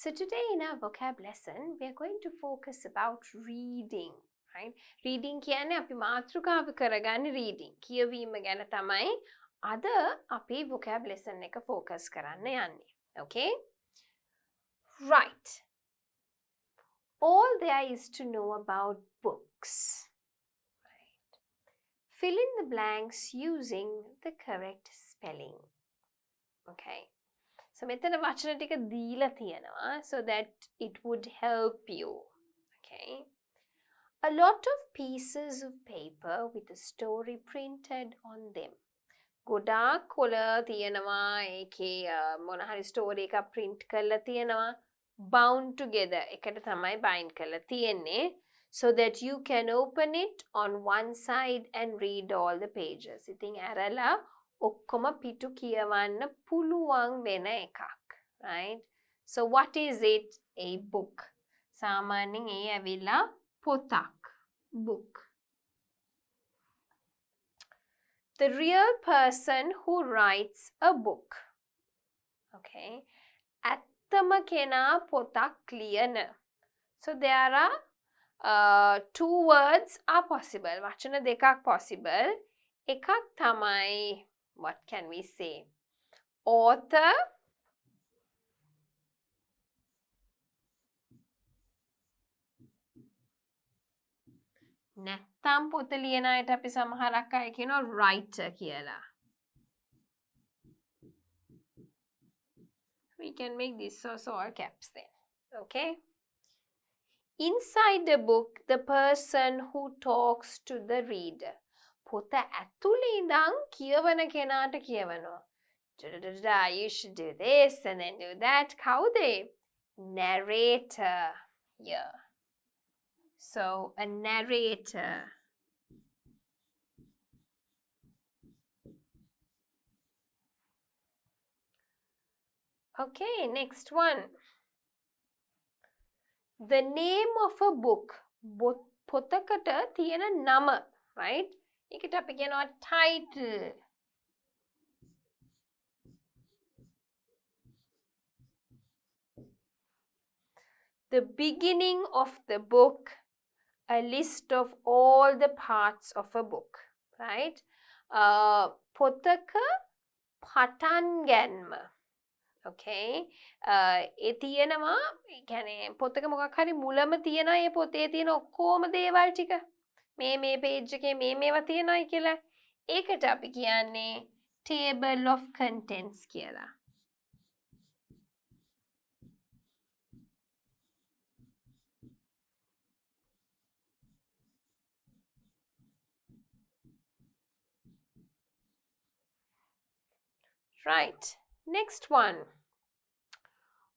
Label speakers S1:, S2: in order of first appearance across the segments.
S1: So today in our vocab lesson, we are going to focus about reading, right? Reading කියන්නේ අපි මාතෘකාව කරගන්නේ reading. කියවීම ගැන තමයි අද අපි vocab lesson එක focus කරන්න යන්නේ. Okay? Right. All there is to know about books. Right. Fill in the blanks using the correct spelling. Okay. So මෙතන වචන ටික දීලා තියෙනවා so that it would help you. Okay. A lot of pieces of paper with a story printed on them. ගොඩාක් කොළ තියෙනවා ඒකේ මොන හරි ස්ටෝරි එකක් print කරලා තියෙනවා bound together එකට තමයි bind කරලා තියෙන්නේ so that you can open it on one side and read all the pages. ඉතින් ඇරලා ඔක්කොම පිටු කියවන්න පුළුවන් වෙන එකක්. Right? So what is it? A book. සාමාන්‍යයෙන් ඒ ඇවිල්ලා පොතක්. Book. The real person who writes a book. Okay. ඇත්තම කෙනා පොතක් ලියන. So there are two words are possible. වචන දෙකක් possible. එකක් තමයි what can we say? Author. නැත්තම් පොත ලියන අයට අපි සමහරක් අය කියනවා writer කියලා. We can make this also all caps then. Okay? Inside the book, the person who talks to the reader. පොත ඇතුළේ ඉඳන් කියවන කෙනාට කියවනවා. You should do this and then do that. කවුද? Narrator. Yeah. So, a narrator. Okay, next one. The name of a book. පොතකට තියෙන නම. Right? ඒකට අපි කියනවා title. The beginning of the book, a list of all the parts of a book. Right? පොතක පටන් ගැන්ම. Okay? ඒ තියෙනවා කියන්නේ පොතක මොකක් හරි මුලම තියෙනවා ඒ පොතේ තියෙන ඔක්කොම දේවල් ටික. මේ page එකේ මේවා තියෙනවායි කියලා. ඒකට අපි කියන්නේ table of contents කියලා. Right. Next one.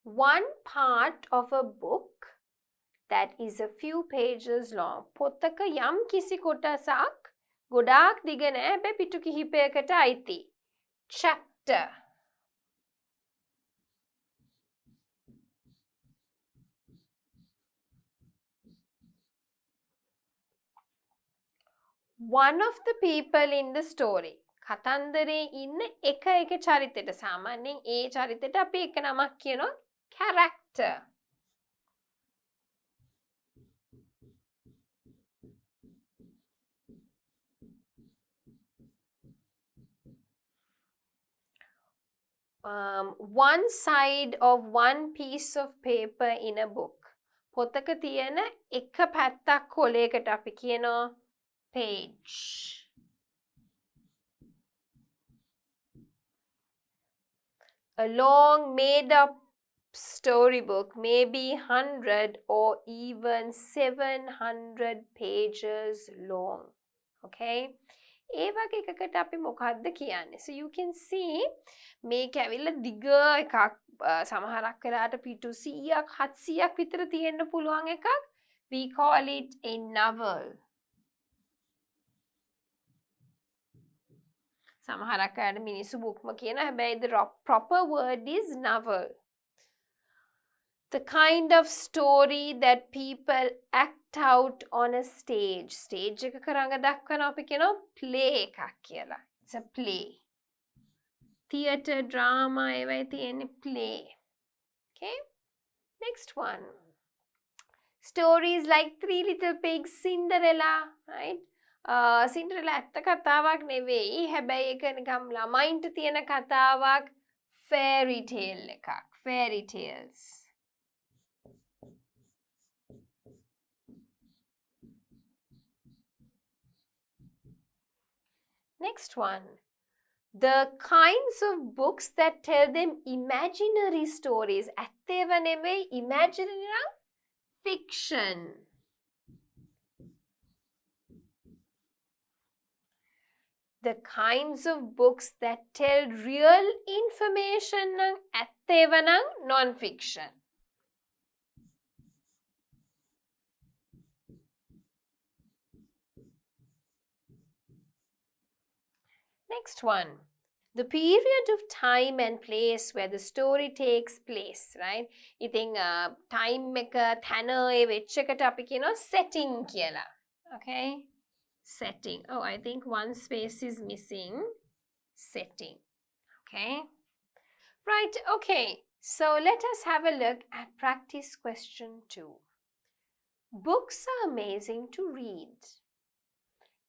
S1: One part of a book that is a few pages long. පොතක යම් කිසි කොටසක් ගොඩාක් දිග නෑ හැබැයි පිටු කිහිපයකට අයිති. Chapter. One of the people in the story. කතන්දරේ ඉන්න එක චරිතෙට සාමාන්‍යයෙන් ඒ චරිතෙට අපි එක නමක් කියනවා character. One side of one piece of paper in a book. පොතක තියෙන එක පැත්තක් කොලයකට අපි කියනවා page. A long made up storybook may be 100 or even 700 pages long. Okay? ඒ වගේ එකකට අපි මොකක්ද කියන්නේ? So you can see මේක ඇවිල්ලා දිග එකක් සමහරක් වෙලාවට පිටු 100ක් 700ක් විතර තියෙන්න පුළුවන් එකක්. We call it a novel. සමහරක් අයට මිනිස්සු බුක්ම කියනවා හැබැයි the proper word is novel. The kind of story that people act out on a stage. Stage එකක රඟ දක්වනවා අපි කියනවා play එකක් කියලා. It's a play. Theatre, drama, ඒවයි තියෙන්නේ play. Okay? Next one. Stories like Three Little Pigs, Cinderella, right? Cinderella ඇත්ත කතාවක් නෙවෙයි. හැබැයි ඒක නිකම් ළමයින්ට තියෙන කතාවක්. Fairy tale එකක්. Fairy tales. Next one. The kinds of books that tell them imaginary stories. ඇත්තේව නෙවෙයි, imaginary නම් fiction. The kinds of books that tell real information නම් ඇත්තේව නම් non-fiction. Next one. The period of time and place where the story takes place, right? ඉතින් time එක තැන ඒ වෙච්ච එකට අපි කියනවා setting කියලා. Okay? Setting. Oh, I think one space is missing. Setting. Okay? Right, okay. So let us have a look at practice question 2. Books are amazing to read.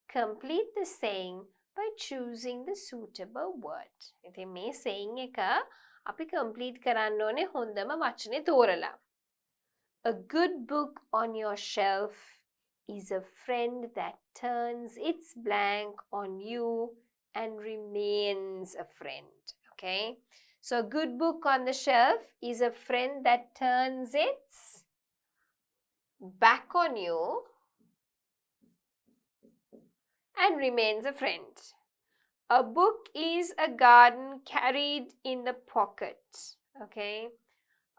S1: Complete the saying by choosing the suitable word. ඉතින් මේ saying එක අපි complete කරන්න ඕනේ හොඳම වචනේ තෝරලා. A good book on your shelf is a friend that turns its blank on you and remains a friend. Okay? So a good book on the shelf is a friend that turns its back on you and remains a friend. A book is a garden carried in the pocket. Okay?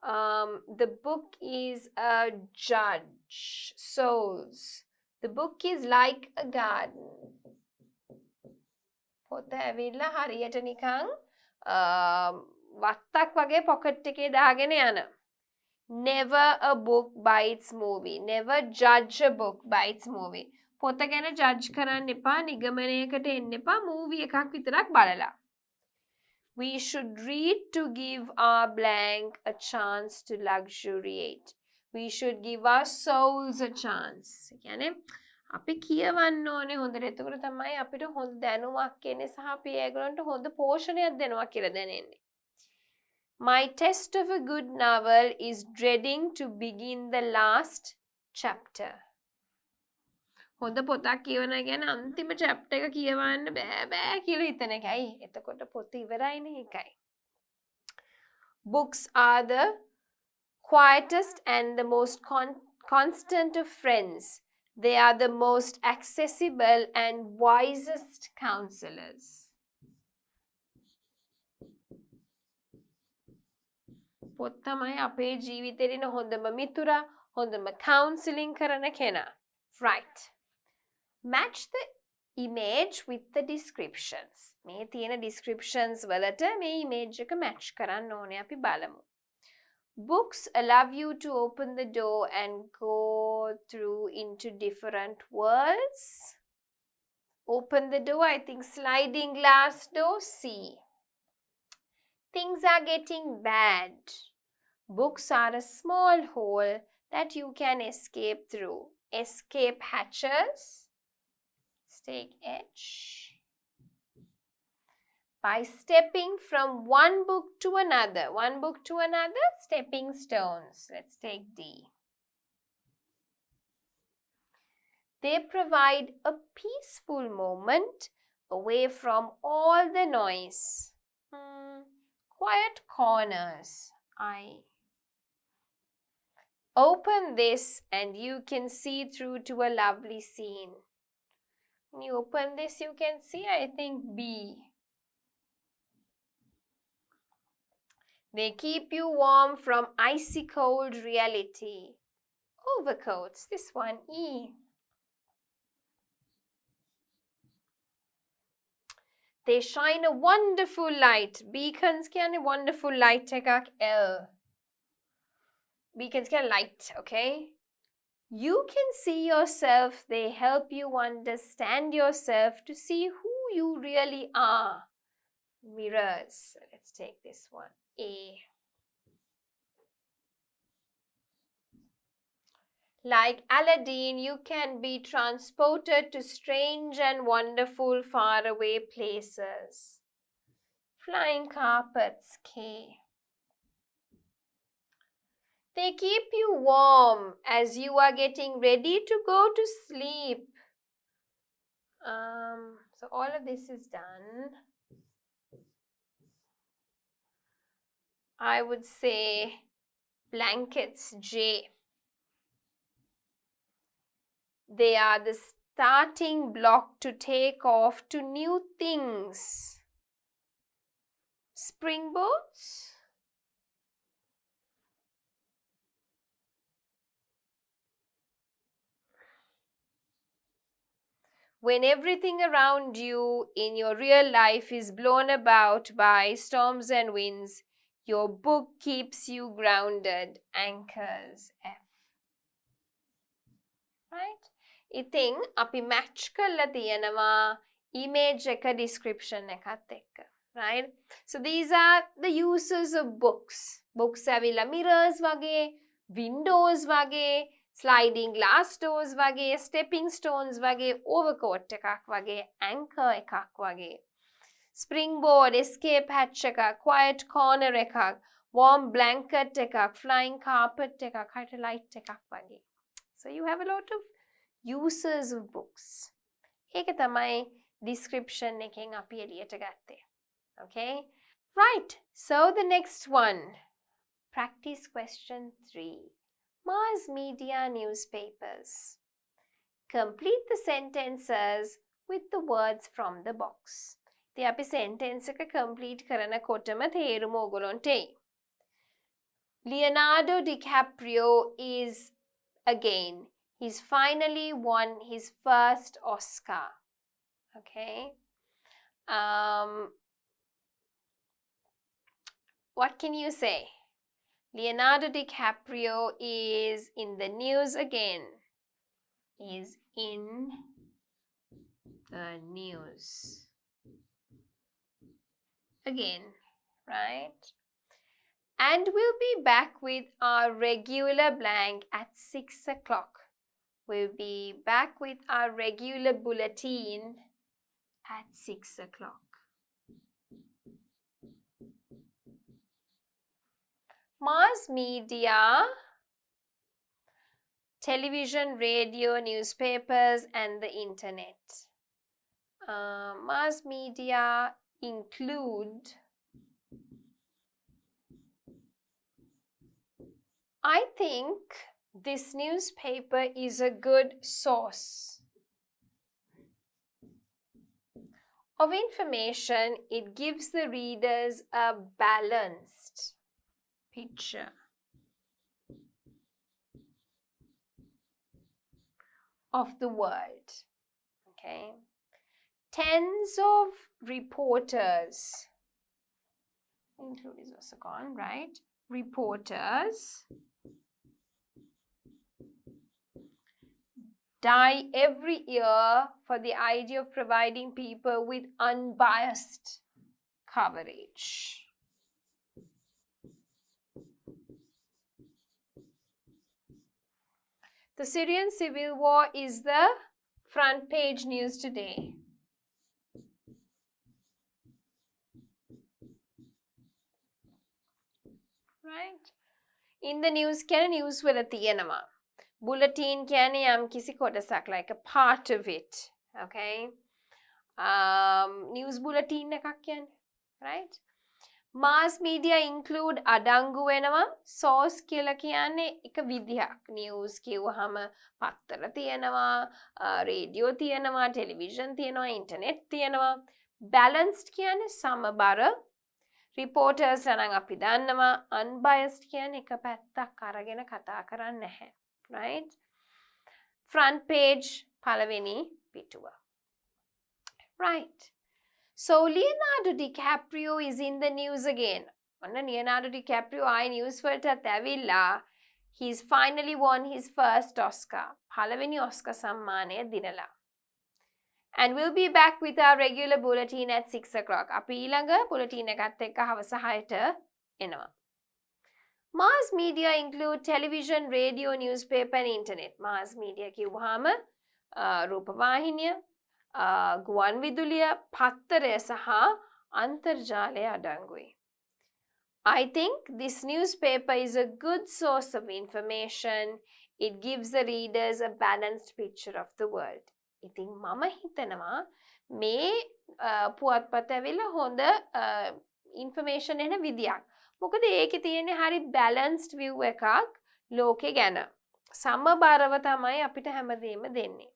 S1: The book is a judge. Souls. The book is like a garden. පොත ඇවිල්ලා හරියට නිකන් වත්තක් වගේ pocket එකේ දාගෙන යන. Never a book by its movie. Never judge a book by its movie. පොත ගැන judge කරන්න එපා, නිගමනයකට එන්න එපා, movie එකක් විතරක් බලලා. We should read to give our blank a chance to luxuriate. We should give our souls a chance. කියන්නේ අපි කියවන්න ඕනේ හොඳට. එතකොට තමයි අපිට හොඳ දැනුමක් එන්නේ සහ අපි ඒගොල්ලන්ට හොඳ පෝෂණයක් දෙනවා කියලා දැනෙන්නේ. My test of a good novel is dreading to begin the last chapter. හොඳ පොතක් කියවන ගැන අන්තිම chapter එක කියවන්න බෑ කියලා හිතන එකයි. එතකොට පොත ඉවරයිනේ ඒකයි. Books are the quietest and the most constant of friends. They are the most accessible and wisest counselors. පොත් තමයි අපේ ජීවිතේට හොඳම මිතුරා, හොඳම counseling කරන කෙනා. Right. Match the image with the descriptions. මේ තියෙන descriptions වලට මේ image එක match කරන්න ඕනේ අපි බලමු. Books allow you to open the door and go through into different worlds. Open the door, I think sliding glass door, see. Things are getting bad. Books are a small hole that you can escape through. Escape hatches. Let's take H. By stepping from one book to another. One book to another, stepping stones. Let's take D. They provide a peaceful moment away from all the noise. Quiet corners. I. Open this and you can see through to a lovely scene. When you open this, you can see, I think, B. They keep you warm from icy cold reality. Overcoats, this one, E. They shine a wonderful light. Beacons can a wonderful light එකක් L. Beacons can light, okay? You can see yourself. They help you understand yourself to see who you really are. Mirrors. Let's take this one. A. Like Aladdin, you can be transported to strange and wonderful faraway places. Flying carpets, K. They keep you warm as you are getting ready to go to sleep. So all of this is done. I would say blankets, J. They are the starting block to take off to new things. Springboards? When everything around you in your real life is blown about by storms and winds, your book keeps you grounded. Anchors, F. Right? ඉතින් අපි match කරලා තියෙනවා image එක description එකත් එක්ක. Right? So these are the uses of books. Books ඇවිල්ලා mirrors වගේ, windows වගේ, sliding glass doors වගේ, stepping stones වගේ, overcoat එකක් වගේ, anchor එකක් වගේ. Springboard, escape hatch එකක්, quiet corner එකක්, warm blanket එකක්, flying carpet එකක්, highlight එකක් වගේ. So you have a lot of uses of books. ඒක තමයි description එකෙන් අපි එළියට ගත්තේ. Okay? Right. So the next one. Practice question 3. Mass media newspapers. Complete the sentences with the words from the box. ඉතින් අපි sentence එක complete කරනකොටම තේරුම ඔයගොල්ලන්ට එයි. Leonardo DiCaprio is again. He's finally won his first Oscar. Okay. What can you say? Leonardo DiCaprio is in the news again. Is in the news again, right? And we'll be back with our regular blank at 6 o'clock. We'll be back with our regular bulletin at 6 o'clock. Mass media, television, radio, newspapers, and the internet. Mass media include, I think this newspaper is a good source of information. It gives the readers a balanced picture of the world. Okay. Tens of reporters, include is also gone, right? Reporters die every year for the idea of providing people with unbiased coverage. The Syrian civil war is the front page news today. Right? In the news, can news වල තියෙනවා. Bulletin කියන්නේ යම් කිසි කොටසක්, like a part of it. Okay? News bulletin එකක් කියන්නේ. Right? Mass media include අඩංගු වෙනවා. Source කියලා කියන්නේ එක විදිහක්. News කියවහම පත්තර තියෙනවා, radio තියෙනවා, television තියෙනවා, internet තියෙනවා. Balanced කියන්නේ සමබර. Reporters නම් අපි දන්නවා. Unbiased කියන්නේ එක පැත්තක් අරගෙන කතා කරන්නේ නැහැ. Right? Front page පළවෙනි පිටුව. Right. So Leonardo DiCaprio is in the news again. Leonardo DiCaprio I news වලටත් ඇවිල්ලා he's finally won his first Oscar. පළවෙනි Oscar සම්මානය දිනලා. And we'll be back with our regular bulletin at 6 o'clock. අපි ඊළඟ bulletin එකත් එක්ක හවස 6ට එනවා. Mass media include television, radio, newspaper and internet. Mass media කිව්වහම රූපවාහිනිය, ගුවන් විදුලිය, පත්තරය සහ අන්තර්ජාලය අඩංගුයි. I think this newspaper is a good source of information. It gives the readers a balanced picture of the world. ඉතින් මම හිතනවා මේ පුවත්පත ඇවිල්ලා හොඳ information එන විදියක්. මොකද ඒකේ තියෙන්නේ හරි balanced view එකක් ලෝකේ ගැන. සමබරව තමයි අපිට හැමදේම දෙන්නේ.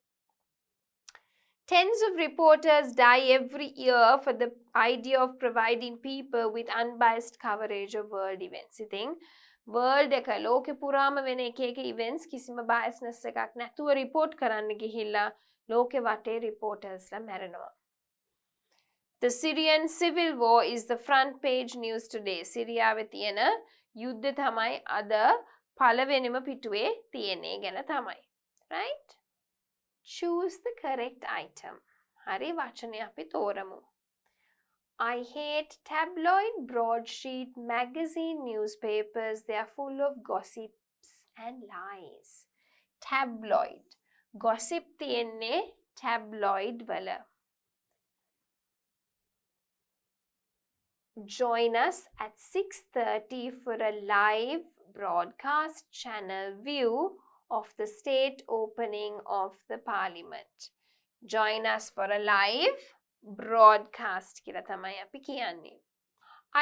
S1: Tens of reporters die every year for the idea of providing people with unbiased coverage of world events. ඉතින් world එක ලෝකෙ පුරාම වෙන එක events කිසිම biasness එකක් නැතුව report කරන්න ගිහිල්ලා ලෝකෙ වටේ reportersලා මැරෙනවා. The Syrian civil war is the front page news today. සිරියාවේ තියෙන යුද්ධ තමයි අද පළවෙනිම පිටුවේ තියෙන්නේ ගැන තමයි. Right? Choose the correct item. හරි වචනය අපි තෝරමු. I hate tabloid, broadsheet, magazine, newspapers. They are full of gossips and lies. Tabloid. Gossip තියෙන්නේ tabloid වල. Join us at 6:30 for a live broadcast channel view of the state opening of the parliament. Join us for a live broadcast කියලා තමයි අපි කියන්නේ.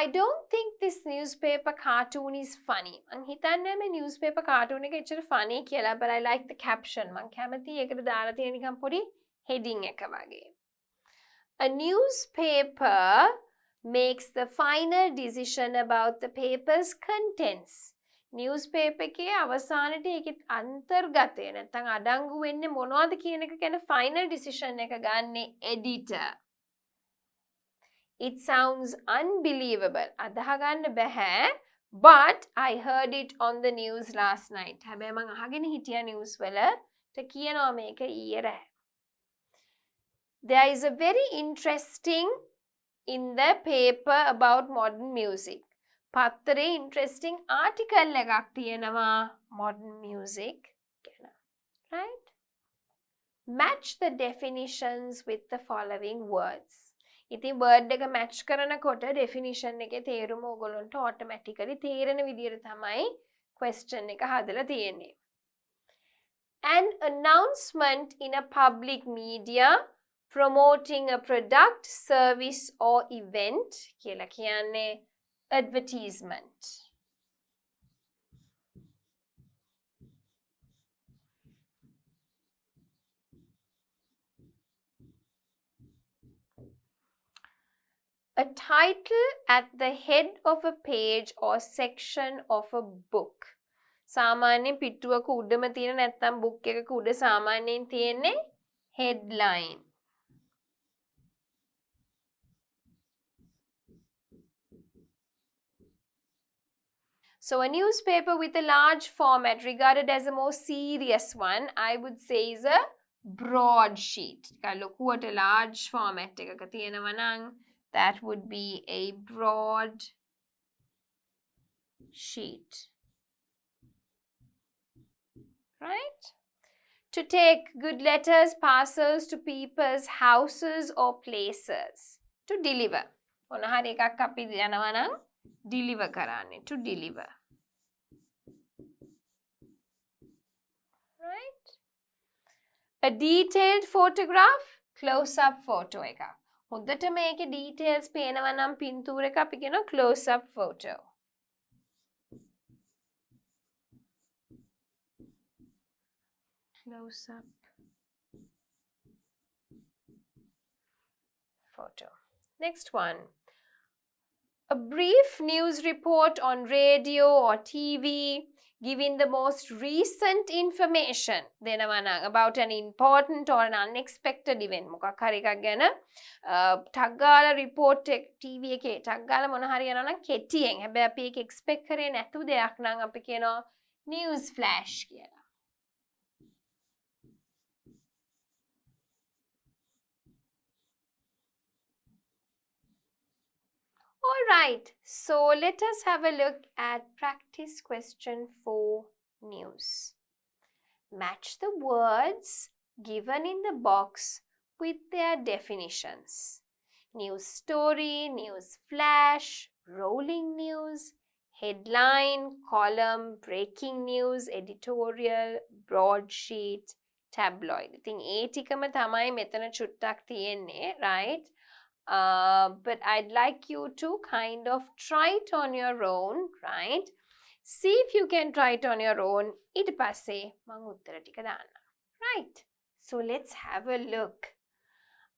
S1: I don't think this newspaper cartoon is funny. මං හිතන්නේ මේ newspaper cartoon එක එච්චර funny කියලා, but I like the caption. මං කැමති ඒකට දාලා තියෙන නිකන් පොඩි heading එක වගේ. A newspaper makes the final decision about the paper's contents. Newspaper එකේ අවසානයේ ඒකේ අන්තර්ගතය නැත්නම් අඩංගු වෙන්නේ මොනවද කියන එක ගැන final decision එක ගන්නේ editor. It sounds unbelievable. අදහ ගන්න බෑ, but I heard it on the news last night. හැබැයි මං අහගෙන හිටියා news වලට කියනවා මේක ඊයේ රෑ. There is a very interesting in the paper about modern music. පත්තරේ interesting article එකක් තියෙනවා modern music ගැන. Right? Match the definitions with the following words. ඉතින් word එක match කරනකොට definition එකේ තේරුම ඔයගොල්ලන්ට automatically තේරෙන විදිහට තමයි question එක හදලා තියෙන්නේ. An announcement in a public media promoting a product, service or event කියලා කියන්නේ advertisement. A title at the head of a page or section of a book. සාමාන්‍යයෙන් පිටුවක උඩම තියෙන නැත්නම් book එකක උඩ සාමාන්‍යයෙන් තියෙන්නේ headline. So a newspaper with a large format, regarded as a more serious one, I would say is a broadsheet. ලොකුවට large format එකක තියෙනවා නම් that would be a broadsheet. Right? To take good letters, parcels to people's houses or places. To deliver. මොන හරි එකක් අපි යනවා නම් deliver කරන්නේ. To deliver. Right? A detailed photograph, close-up photo එකක්. හොඳට මේකේ details පේනවා නම් පින්තූර එක අපි කියනවා close-up photo. Close-up photo. Next one. A brief news report on radio or TV giving the most recent information about an important or an unexpected event. මොකක් හරි එකක් ගැන ටක් ගාලා report එක TV එකේ ටක් ගාලා මොන හරි යනවා නම් කෙටියෙන්. හැබැයි අපි ඒක expect කරේ නැතුව දෙයක් නම් අපි කියනවා news flash කියලා. All right. Right, so let us have a look at practice question 4, news. Match the words given in the box with their definitions. News story, news flash, rolling news, headline, column, breaking news, editorial, broadsheet, tabloid. ඉතින් ඒ ටිකම තමයි මෙතන චුට්ටක් තියෙන්නේ, right? But I'd like you to kind of try it on your own, right? See if you can try it on your own. ඊට පස්සේ මම උත්තර ටික දාන්න. Right. So let's have a look.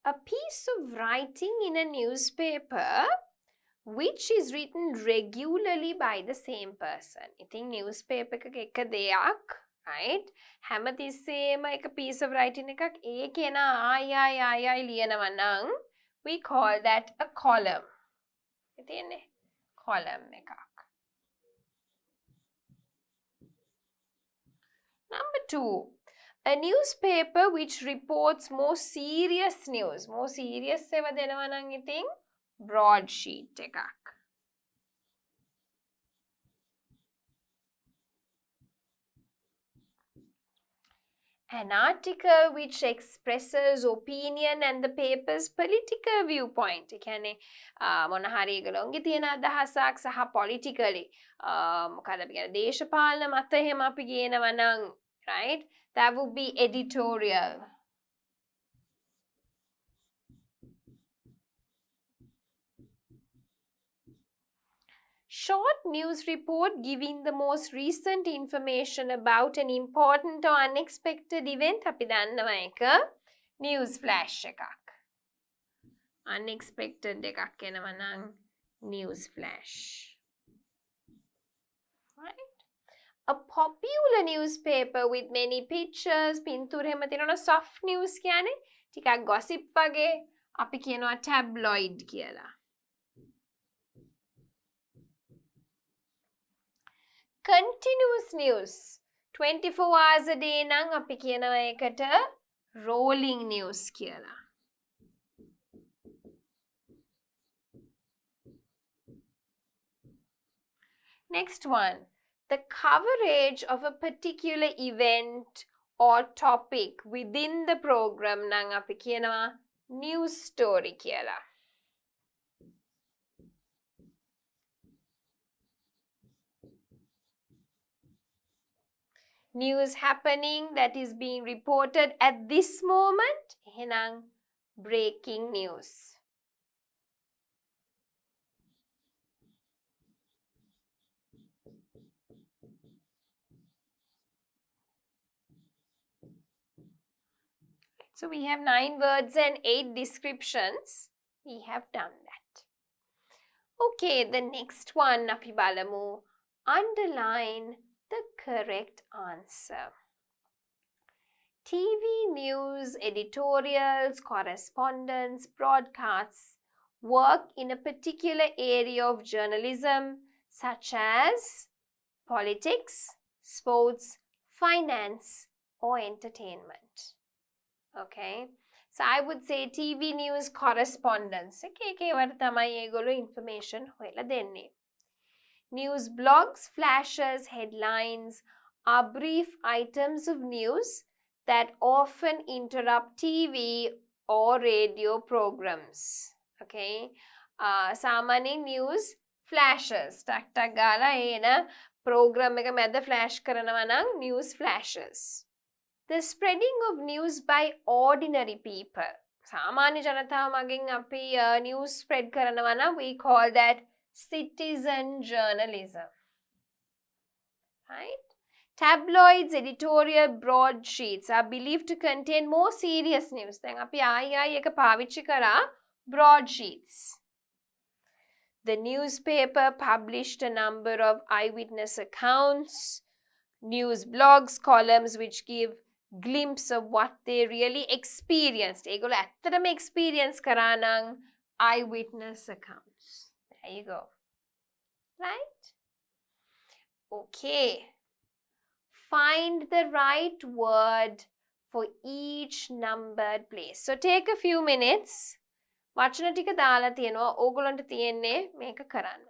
S1: A piece of writing in a newspaper which is written regularly by the same person. ඉතින් newspaper එකක එක දෙයක්, right? හැමතිස්සෙම එක piece of writing එකක් ඒ කෙනා ආයි ලියනවා නම් we call that a column. ඉතින්නේ column එකක්. Number 2, a newspaper which reports more serious news. More serious ඒවා දෙනවා නම් ඉතින් broadsheet එකක්. An article which expresses opinion and the paper's political viewpoint. ඒ කියන්නේ මොන හරි ඒගොල්ලෝන්ගේ තියෙන අදහසක් සහ politically මොකද අපි කියන දේශපාලන මත එහෙම අපි කියනවා නම්, right? That would be editorial. Short news report giving the most recent information about an important or unexpected event. අපි දන්නවා එක news flash එකක්. Unexpected එකක් එනවා නම් news flash. Right? A popular newspaper with many pictures, පින්තූර එහෙම තියෙනවා soft news කියන්නේ ටිකක් gossip වගේ අපි කියනවා tabloid කියලා. Continuous news 24 hours a day නම් අපි කියනවා ඒකට rolling news කියලා. Next one, the coverage of a particular event or topic within the program නම් අපි කියනවා news story කියලා. News happening that is being reported at this moment, එහෙනම් breaking news. So we have 9 words and 8 descriptions. We have done that. Okay, the next one අපි බලමු. Underline the correct answer. TV news, editorials, correspondence, broadcasts work in a particular area of journalism such as politics, sports, finance, or entertainment. Okay, so I would say TV news correspondence. Okay, what තමයි ඒගොල්ලෝ information හොයලා දෙන්නේ. News blogs, flashes, headlines are brief items of news that often interrupt TV or radio programs. Okay, සාමාන්‍ය news flashes ටක් ගාලා එන program එක මැද flash කරනවා නම් news flashes. The spreading of news by ordinary people. සාමාන්‍ය ජනතාව මගින් අපි news spread කරනවා නම් we call that citizen journalism. Right? Tabloids, editorial broadsheets are believed to contain more serious news. දැන් අපි ආයි එක පාවිච්චි කරා broadsheets. The newspaper published a number of eyewitness accounts, news blogs, columns which give glimpse of what they really experienced. ඒගොල්ලෝ ඇත්තටම experience කරා නම් eyewitness accounts. There you go. Right? Okay. Find the right word for each numbered place. So take a few minutes. වචන ටික දාලා තියෙනවා. ඕගොල්ලන්ට තියෙන්නේ මේක කරන්න.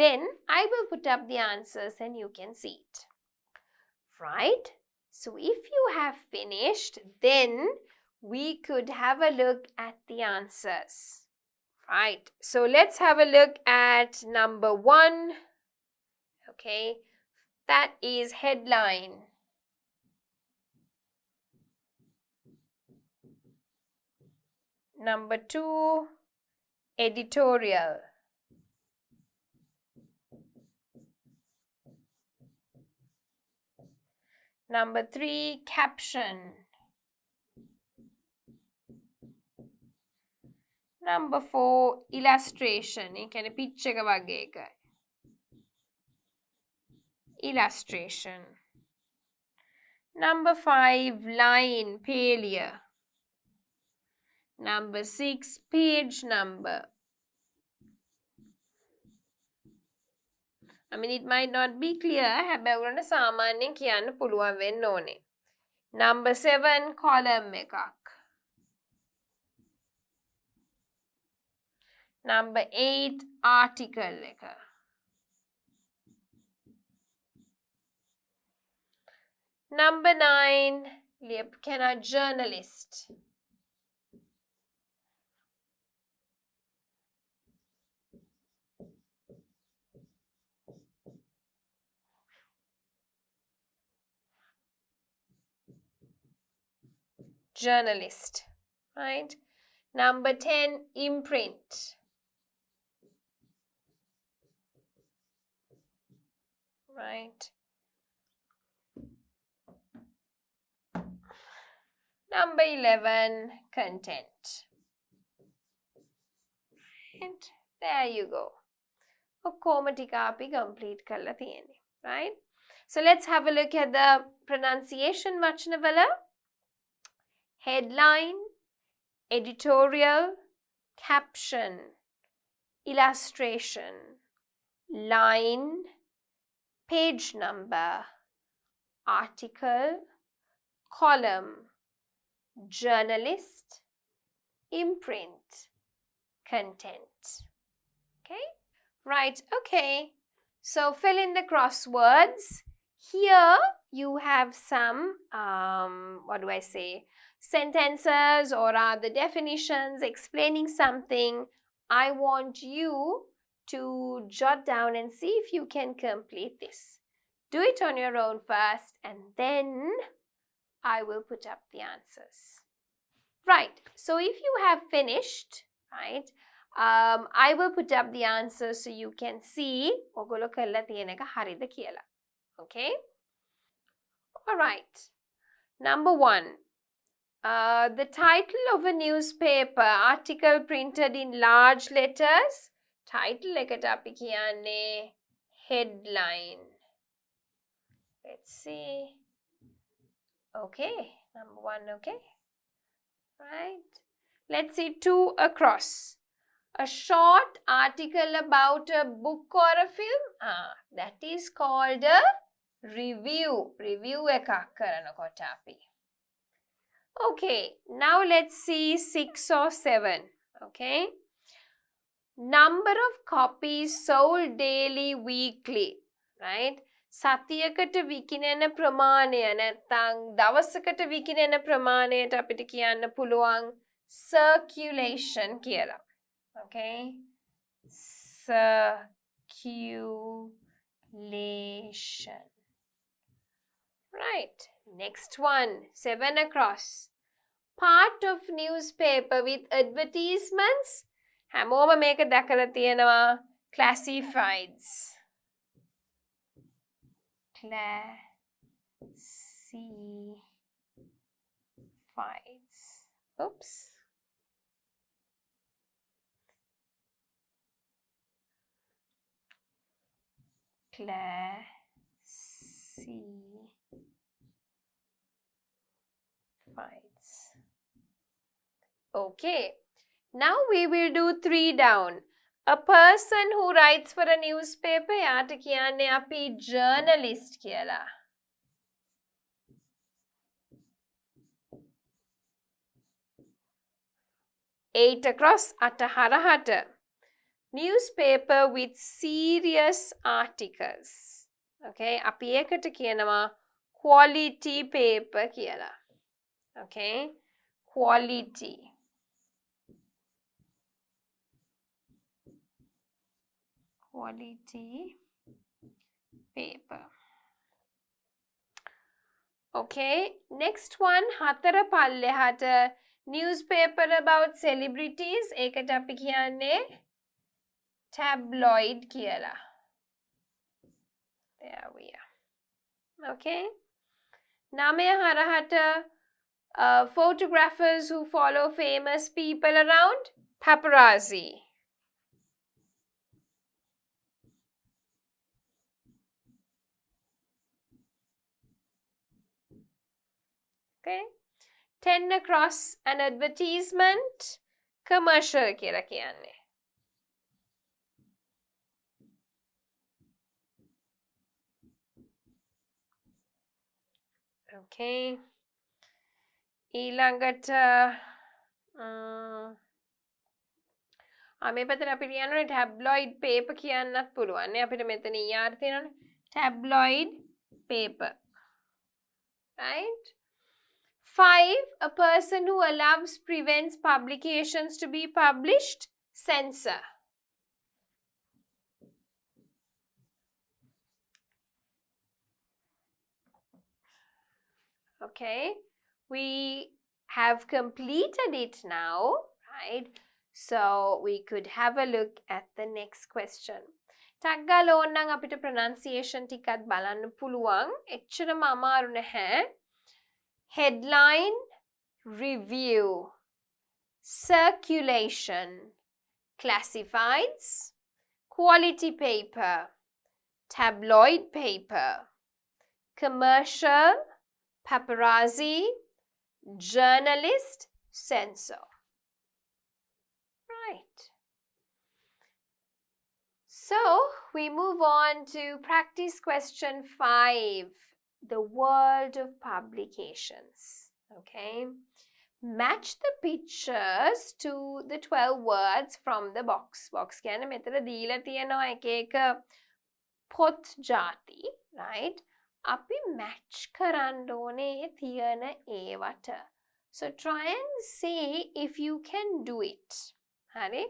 S1: Then I will put up the answers and you can see it. Right? So if you have finished, then we could have a look at the answers. Right. So let's have a look at number 1. Okay. That is headline. Number 2, editorial. Number 3, caption. Number 4, illustration. ඒ කියන්නේ pitch එක වගේ එකයි. Illustration. Number 5, line, failure. Number 6, page number. I mean, it might not be clear. හැබැයි උරන්න සාමාන්‍යයෙන් කියන්න පුළුවන් වෙන්න ඕනේ. Number 7, column එකක්. Number 8, article එක. Number 9, ලියපු කෙනා journalist. Journalist, right? Number 10, imprint. Right. Number 11, content. And there you go. ඔක්කොම ටික අපි complete කරලා තියෙන්නේ. Right? So let's have a look at the pronunciation වචනවල. Headline, editorial, caption, illustration, line, page number, article, column, journalist, imprint, content. Okay? Right, okay. So fill in the crosswords. Here you have some, what do I say? Sentences or other definitions explaining something. I want you to jot down and see if you can complete this. Do it on your own first and then I will put up the answers. Right, so if you have finished, right, I will put up the answers so you can see ඔගොල්ලෝ කරලා තියෙන එක හරිද කියලා. Okay? All right. Number 1. The title of a newspaper article printed in large letters. Title එකට අපි කියන්නේ headline. Let's see. Okay, number 1, okay. Right. Let's see 2 across. A short article about a book or a film. That is called a review. Review එකක් කරනකොට අපි. Okay, now let's see 6 or 7. Okay. Number of copies sold daily, weekly. Right? සතියකට විකිනෙන ප්‍රමාණය නැත්නම් දවසකට විකිනෙන ප්‍රමාණයට අපිට කියන්න පුළුවන් circulation කියලා. Okay? Circulation. Right. Next one, 7 across. Part of newspaper with advertisements. හැමෝම මේක දැකලා තියෙනවා. Classifieds. Classifieds. Oops. Classifieds. Okay. Now we will do 3 down. A person who writes for a newspaper, යාට කියන්නේ අපි journalist කියලා. 8 across අට හරහට newspaper with serious articles. Okay, අපි ඒකට කියනවා quality paper කියලා. Okay, quality paper. Okay, next one හතර පල්ලෙහාට newspaper about celebrities ඒකට අපි කියන්නේ tabloid කියලා. There we are. Okay, 9 හරහට photographers who follow famous people around, paparazzi. Okay, 10 across an advertisement, commercial කියලා කියන්නේ. Okay, ඊළඟට මේ පැත්තට අපි ලියන්නේ tabloid paper කියන්නත් පුළුවන් නේ අපිට මෙතන ER තියෙනවනේ tabloid paper, right? 5, a person who allows prevents publications to be published, censor. Okay, we have completed it now, right? So we could have a look at the next question. ටක් ගාලා ඕනනම් අපිට pronunciation ටිකක් බලන්න පුළුවන්. එච්චරම අමාරු නැහැ. Headline, review, circulation, classifieds, quality paper, tabloid paper, commercial, paparazzi, journalist, censor. Right. So we move on to practice question 5. The world of publications. Okay, match the pictures to the 12 words from the box. Box කියන්නේ මෙතන දීලා තියෙනවා එක එක පොත් ಜಾති, right? අපි match කරන්න ඕනේ තියෙන ඒවට. So try and see if you can do it. හරි?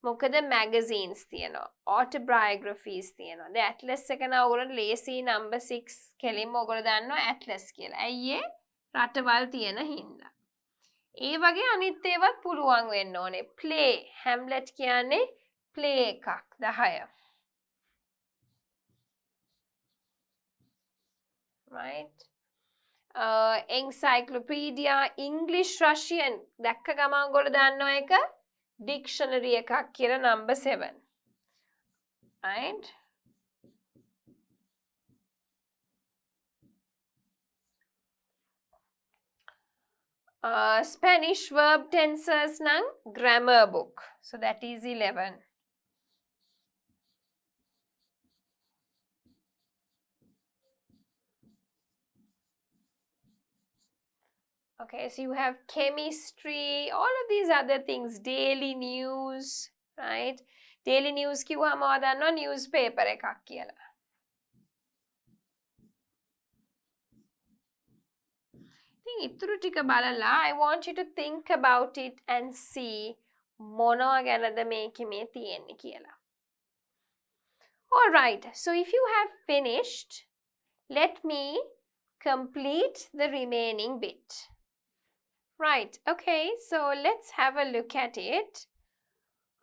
S1: මොකද magazines තියෙනවා, autobiographies තියෙනවා. The Atlas එක නම් ඔයගොල්ලෝ ලේසි number 6 කෙලින්ම ඔයගොල්ලෝ දන්නවා Atlas කියලා. ඇයි ඒ? රටවල් තියෙන හින්දා. ඒ වගේ අනිත් ඒවත් පුළුවන් වෙන්න ඕනේ. Play, Hamlet කියන්නේ play එකක් 10. Right? Encyclopedia, English, Russian දැක්ක ගමන් ඔයගොල්ලෝ දන්නවා එක dictionary එකක් කියලා number 7. Right? Spanish verb tenses nang grammar book. So that is 11. Okay, so you have chemistry, all of these other things, daily news, right? Daily news කිව්වම ඔයා දන්නවා newspaper එකක් කියලා. ඉතින් ඉතුරු ටික බලලා I want you to think about it and see මොනවා ගැනද මේකේ මේ තියෙන්නේ කියලා. All right, so if you have finished, let me complete the remaining bit. Right, okay, so let's have a look at it.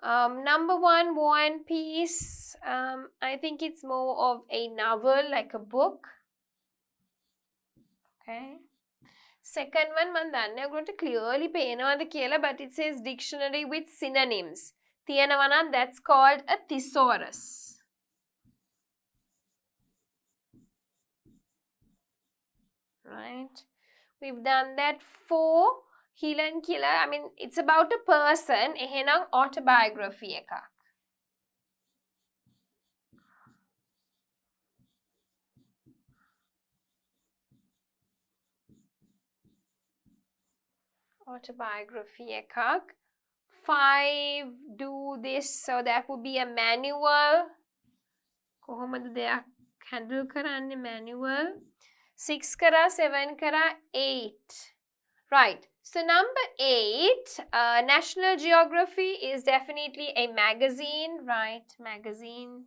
S1: Number 1, War and Peace. I think it's more of a novel, like a book. Okay. Second one, man danne ogolonta clearly peenawada kiyala, but it says dictionary with synonyms. Tiyenawa nan that's called a thesaurus. Right. We've done that for Healan Killer. I mean, it's about a person. Ehenang autobiography ekak. Autobiography ekak. 5 do this, so that would be a manual. කොහොමද දෙයක් handle කරන්නේ manual? 6 කරා 7 කරා 8. Right. So number 8, National Geography is definitely a magazine, right? Magazine.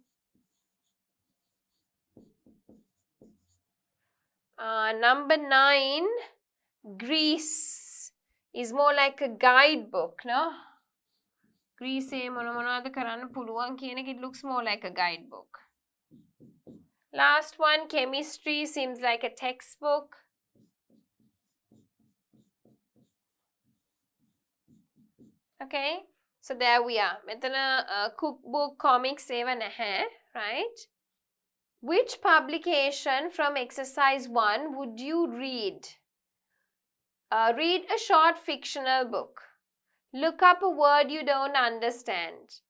S1: Number 9, Greece is more like a guidebook, no? Greece මොනවද කරන්න පුළුවන් කියන එක, it looks more like a guidebook. Last one, chemistry, seems like a textbook. Okay, so there we are. මෙතන cookbook, comics ඒවා නැහැ, right? Which publication from exercise 1 would you read? Read a short fictional book. Look up a word you don't understand.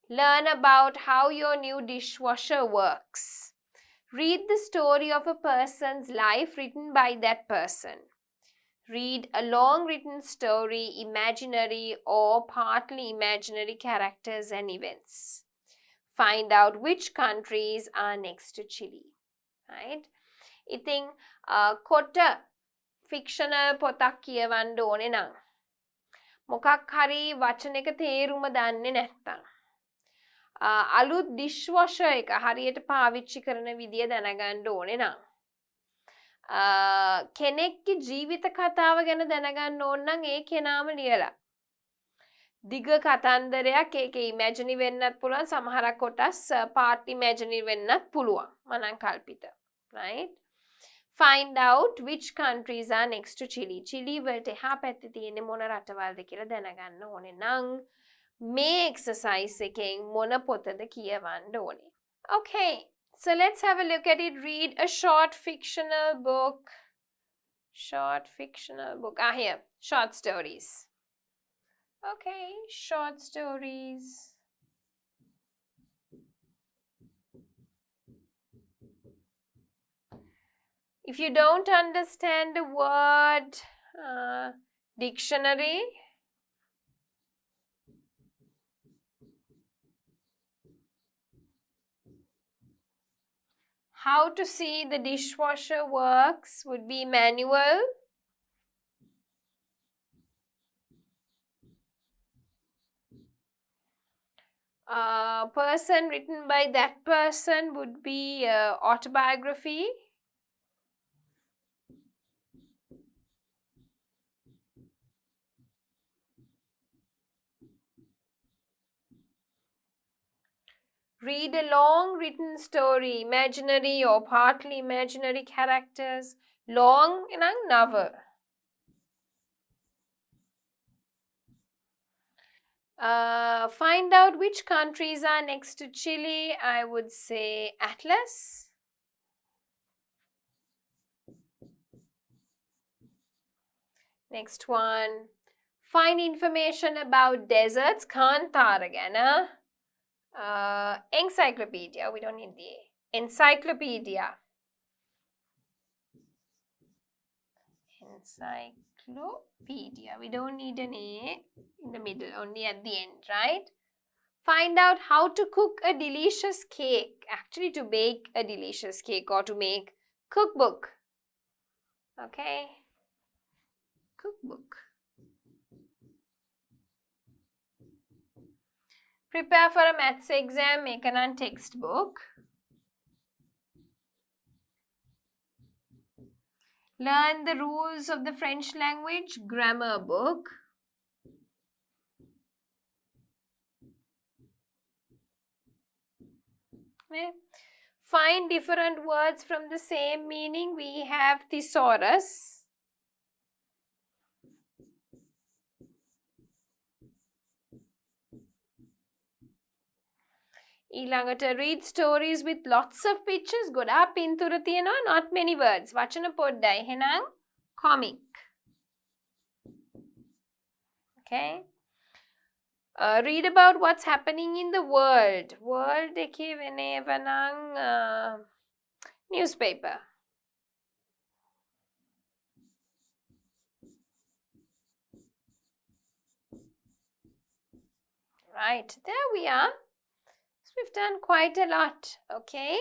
S1: Learn about how your new dishwasher works. Read the story of a person's life written by that person. Read a long written story, imaginary or partly imaginary characters and events. Find out which countries are next to Chile. Right? ඉතින් කොට fictional පොතක් කියවන්න ඕනේ නම් මොකක් හරි වචනයක තේරුම දන්නේ නැත්තම් අලුත් dishwasher එක හරියට පාවිච්චි කරන විදිය දැනගන්න ඕනේ නම් කෙනෙක්ගේ ජීවිත කතාව ගැන දැනගන්න ඕන නම් ඒ කෙනාම ලියලා දිග කතන්දරයක් ඒකේ ඉමැජිනරි වෙන්නත් පුළුවන් සමහරක් කොටස් පාර්ට් ඉමැජිනරි වෙන්නත් පුළුවන් මනං කල්පිත right find out which countries are next to Chile Chile වලට එහා පැත්තේ තියෙන මොන රටවල්ද කියලා දැනගන්න ඕනේ නම් මේ exercise එකෙන් මොන පොතද කියවන්න ඕනේ okay so let's have a look at it read a short fictional book here short stories okay short stories if you don't understand the word dictionary how to see the dishwasher works would be manual person written by that person would be autobiography read a long written story imaginary or partly imaginary characters long in a novel find out which countries are next to Chile. I would say Atlas. Next one. Find information about deserts. Kantara again. Encyclopedia. We don't need the A. Encyclopedia. Encyclopedia. We don't need an A in the middle, only at the end, right? Find out how to cook a delicious cake. Actually, to bake a delicious cake or to make cookbook. Okay? Cookbook. Prepare for a maths exam. Make an textbook. Learn the rules of the French language. Grammar book. Find different words from the same meaning. We have thesaurus. ඊළඟට read stories with lots of pictures. ගොඩාක් පින්තූර තියෙනවා, not many words. වචන පොඩ්ඩයි. එහෙනම් comic. Okay. Read about what's happening in the world. World එකේ වෙන ඒවා නම් newspaper. Right, there we are. So we've done quite a lot, okay?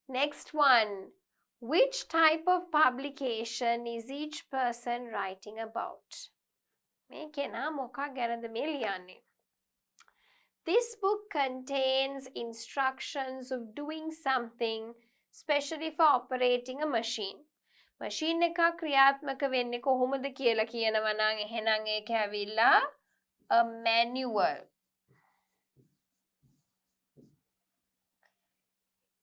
S1: Next one. Which type of publication is each person writing about? මේ කෙනා මොකක් ගැනද මේ ලියන්නේ? This book contains instructions of doing something, especially for operating a machine. Machine එකක් ක්‍රියාත්මක වෙන්නේ කොහොමද කියලා කියනවා නම් එහෙනම් ඒක ඇවිල්ලා a manual.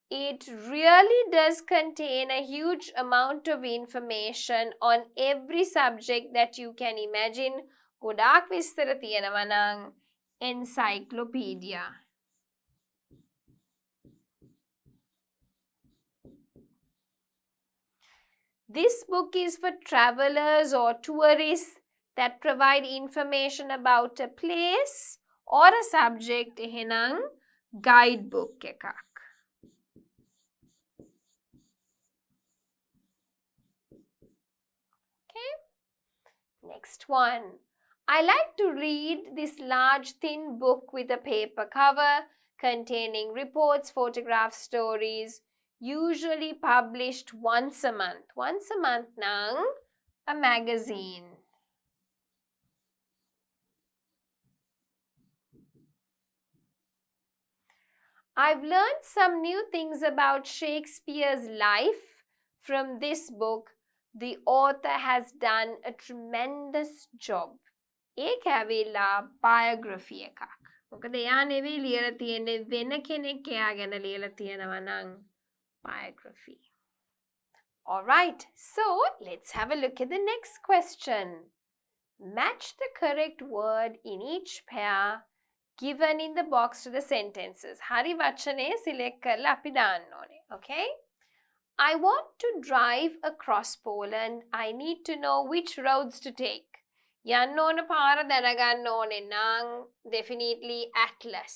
S1: It really does contain a huge amount of information on every subject that you can imagine. ගොඩාක් විස්තර තියෙනවා නම් encyclopedia. This book is for travelers or tourists that provide information about a place or a subject. එහෙනම් guidebook එකක්. Next one. I like to read this large thin book with a paper cover containing reports, photographs, stories, usually published once a month. Once a month nang a magazine. I've learned some new things about Shakespeare's life from this book. The author has done a tremendous job. ඒක ඇවිල්ලා biography එකක්. මොකද එයා නෙවෙයි ලියලා තියෙන්නේ වෙන කෙනෙක් එයා ගැන ලියලා තියෙනවා නම් biography. Alright, so let's have a look at the next question. Match the correct word in each pair given in the box to the sentences. හරි වචනේ select කරලා අපි දාන්න ඕනේ. Okay? I want to drive across Poland. I need to know which roads to take. යන්න ඕන පාර දැනගන්න ඕනේ නම් definitely atlas.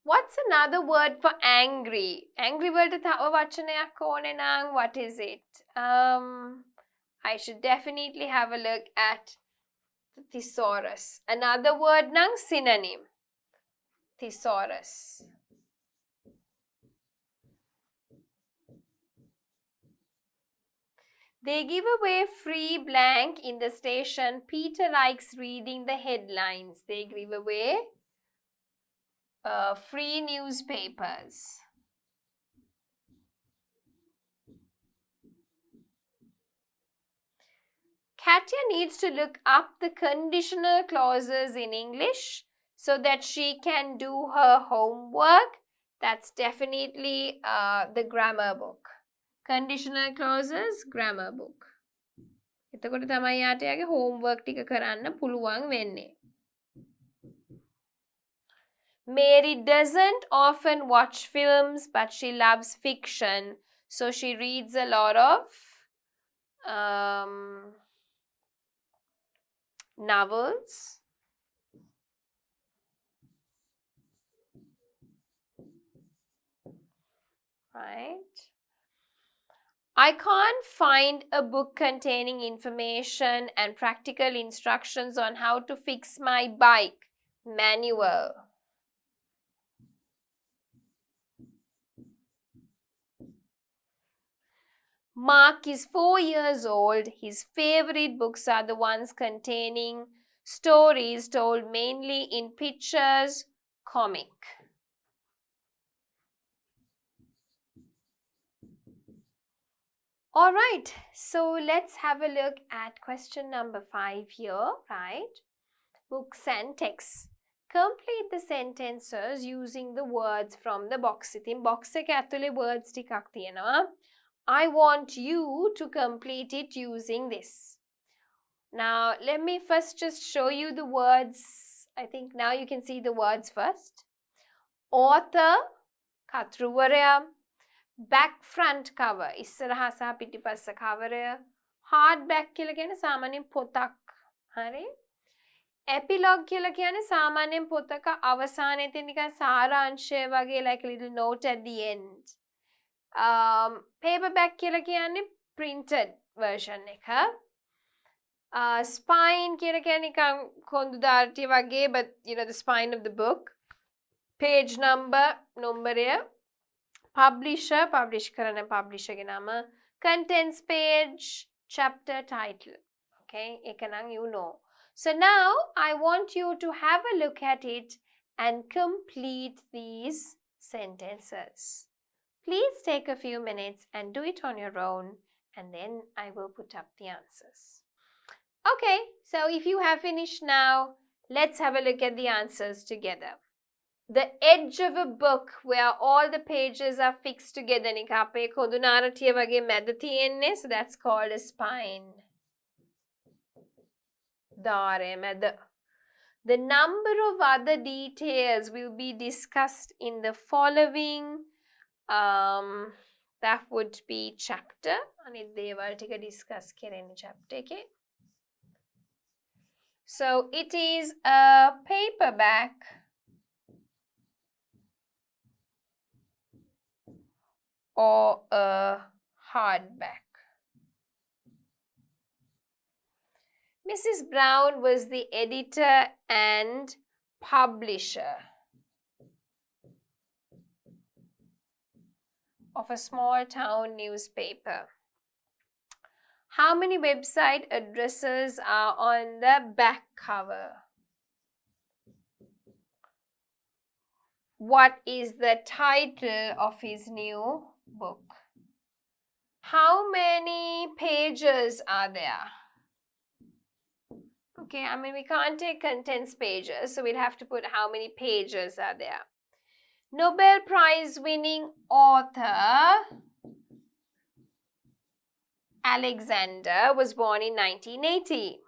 S1: What's another word for angry? Angry වලට තව වචනයක් ඕනේ නම් what is it? I should definitely have a look at the thesaurus. Another word නම් synonym. Thesaurus. They give away free blank in the station. Peter likes reading the headlines. They give away free newspapers. Katya needs to look up the conditional clauses in English so that she can do her homework. That's definitely the grammar book. Conditional clauses, grammar book. එතකොට තමයි යාට යාගේ homework ටික කරන්න පුළුවන් වෙන්නේ. Mary doesn't often watch films, but she loves fiction. So she reads a lot of novels. Right? I can't find a book containing information and practical instructions on how to fix my bike. Manual. Mark is 4 years old. His favorite books are the ones containing stories told mainly in pictures, comic. All right, so let's have a look at question number 5 here, right? Books and texts. Complete the sentences using the words from the box. ඉතින් box එක ඇතුලේ words ටිකක් තියෙනවා. I want you to complete it using this. Now, let me first just show you the words. I think now you can see the words first. Author, කතුරුවරයා. Back front cover, ඉස්සරහා සහ පිටිපස්ස cover. Hardback කියලා කියන්නේ සාමාන්‍යයෙන් පොතක්. හරි? Epilogue කියලා කියන්නේ සාමාන්‍යයෙන් පොතක අවසානයේ තියෙන නිකන් සාරාංශය වගේ like a little note at the end. Paperback කියලා කියන්නේ printed version එක. Spine කියලා කියන්නේ නිකන් කොඳු දාර්ටිය වගේ, but you know the spine of the book. Page number numberය. Publisher publish කරන publisher ගේ නම. Contents page, chapter title. Okay, ඒක නම් you know. So now I want you to have a look at it and complete these sentences. Please take a few minutes and do it on your own, and then I will put up the answers. Okay, so if you have finished now, let's have a look at the answers together. The edge of a book where all the pages are fixed together, nika ape කොඳු නාරටිය වගේ මැද තියෙන්නේ, so that's called a spine. දාරය මැද. The number of other details will be discussed in the following. That would be chapter. අනිත් දේවල් ටික discuss කරන්නේ chapter එකේ. So it is a paperback or a hardback. Mrs. Brown was the editor and publisher of a small town newspaper. How many website addresses are on the back cover? What is the title of his new book? How many pages are there? Okay, I mean, we can't take contents pages, so we'll have to put how many pages are there. Nobel Prize winning author Alexander was born in 1980.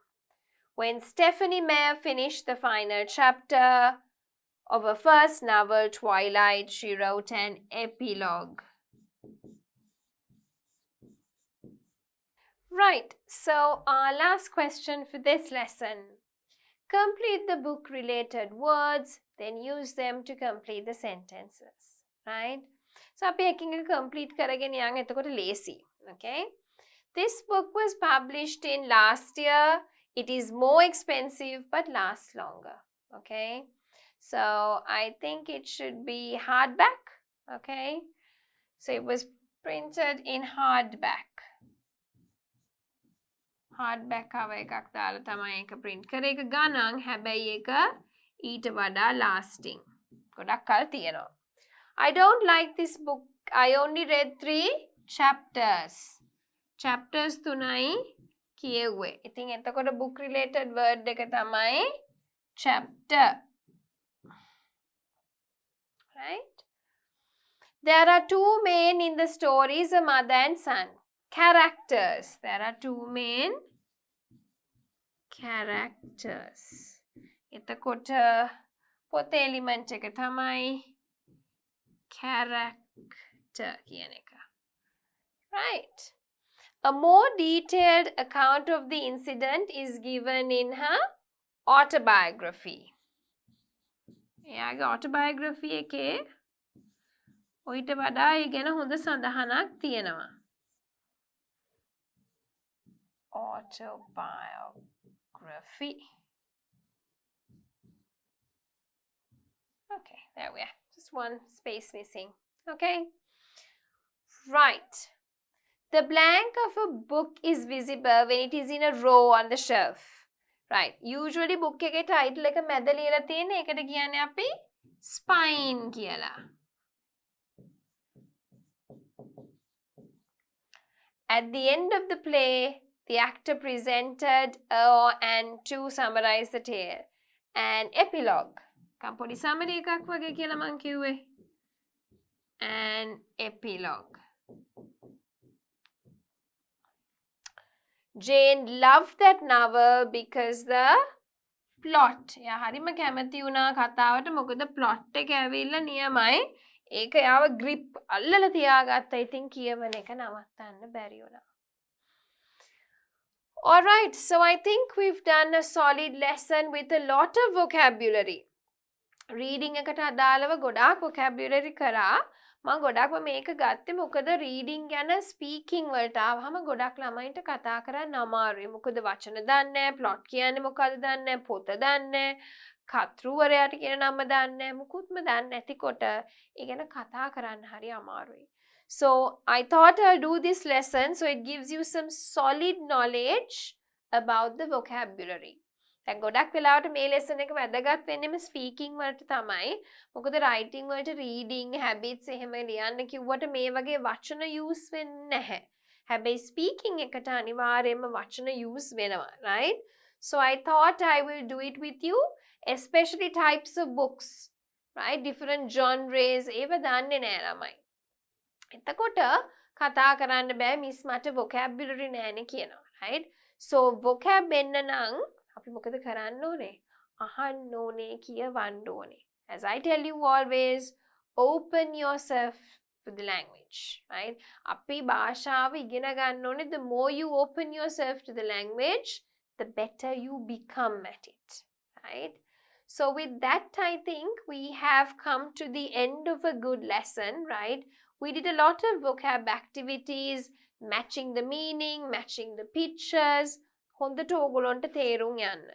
S1: When Stephanie Meyer finished the final chapter of her first novel, Twilight, she wrote an epilogue. Right, so our last question for this lesson. Complete the book related words, then use them to complete the sentences. Right? So, අපි එකකින් එක complete කරගෙන යන්න එතකොට ලේසි. Okay? This book was published in last year. It is more expensive but lasts longer. Okay? So, I think it should be hardback. Okay? So, it was printed in hardback. Hardback cover එකක් දාලා තමයි ඒක print කරේ. ඒක ගණන් හැබැයි ඒක ඊට වඩා lasting. ගොඩක් කල් තියෙනවා. I don't like this book. I only read 3 chapters. Chapters 3යි කියෙව්වේ. ඉතින් එතකොට book related word එක තමයි chapter. Right? There are 2 men in the stories, a mother and son. Characters. There are 2 main characters. එතකොට පොතේ element එක තමයි character කියන එක. Right? A more detailed account of the incident is given in her autobiography. එයාගේ autobiography එකේ ඔයිට වඩා ඒ ගැන හොඳ සඳහනක් තියෙනවා. Autobiography. Okay, there we are. Just one space missing. Okay. Right. The blank of a book is visible when it is in a row on the shelf. Right. Usually book එකේ title එක මැද ලියලා තියෙන එකට කියන්නේ අපි spine කියලා. At the end of the play, the actor presented and to summarize the tale. An epilogue. Kampodi summary එකක් වගේ කියලා මං කිව්වේ. An epilogue. Jane loved that novel because the plot. එයා හරිම කැමති වුණා කතාවට මොකද plot එක ඇවිල්ලා නියමයි. ඒක යාව grip අල්ලලා තියාගත්තා. ඉතින් කියවන එක නවත්තන්න බැරි වුණා. Alright, so I think we've done a solid lesson with a lot of vocabulary. Reading එකට අදාළව ගොඩාක් vocabulary කරා. මම ගොඩක්ම මේක ගත්තේ මොකද රීඩින් ගැන ස්පීකින් වලට ආවම ගොඩක් ළමයින්ට කතා කරන්න අමාරුයි. මොකද වචන දන්නේ නැහැ, ප්ලොට් කියන්නේ මොකද්ද දන්නේ නැහැ, පොත දන්නේ නැහැ, කතෘවරයාට කියන නම දන්නේ නැහැ, මුකුත්ම දන්නේ නැතිකොට ඒ ගැන කතා කරන්න හරි අමාරුයි. So I thought I'll do this lesson so it gives you some solid knowledge about the vocabulary. දැන් ගොඩක් වෙලාවට මේ ලෙසන් එක වැදගත් වෙන්නේම ස්පීකින් වලට තමයි. මොකද රයිටින් වලට රීඩින් හැබිට්ස් එහෙම ලියන්න කිව්වට මේ වගේ වචන යූස් වෙන්නේ නැහැ. හැබැයි ස්පීකින් එකට අනිවාර්යයෙන්ම වචන යූස් වෙනවා, right? So I thought I will do it with you, especially types of books, right? Different genres ඒව දන්නේ නැහැ ළමයි. එතකොට කතා කරන්න බෑ මිස් මට vocabulary නෑනේ කියනවා, right? So vocab එන්න නම් අපි මොකද කරන්න ඕනේ? අහන්න ඕනේ, කියවන්න ඕනේ. As I tell you always, open yourself to the language, right? අපි භාෂාව ඉගෙන ගන්න ඕනේ. The more you open yourself to the language, the better you become at it, right? So with that, I think we have come to the end of a good lesson, right? We did a lot of vocab activities, matching the meaning, matching the pictures. හොඳට ඕගොල්ලන්ට තේරුම් යන්න.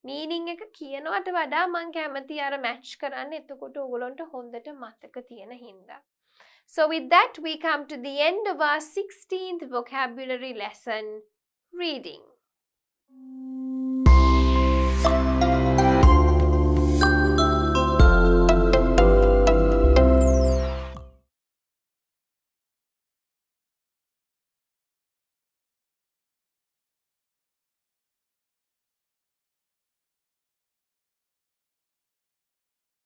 S1: meaning එක කියනවට වඩා මම කැමති අර match කරන්න. එතකොට ඕගොල්ලන්ට හොඳට මතක තියෙන හින්දා. So with that we come to the end of our 16th vocabulary lesson, reading.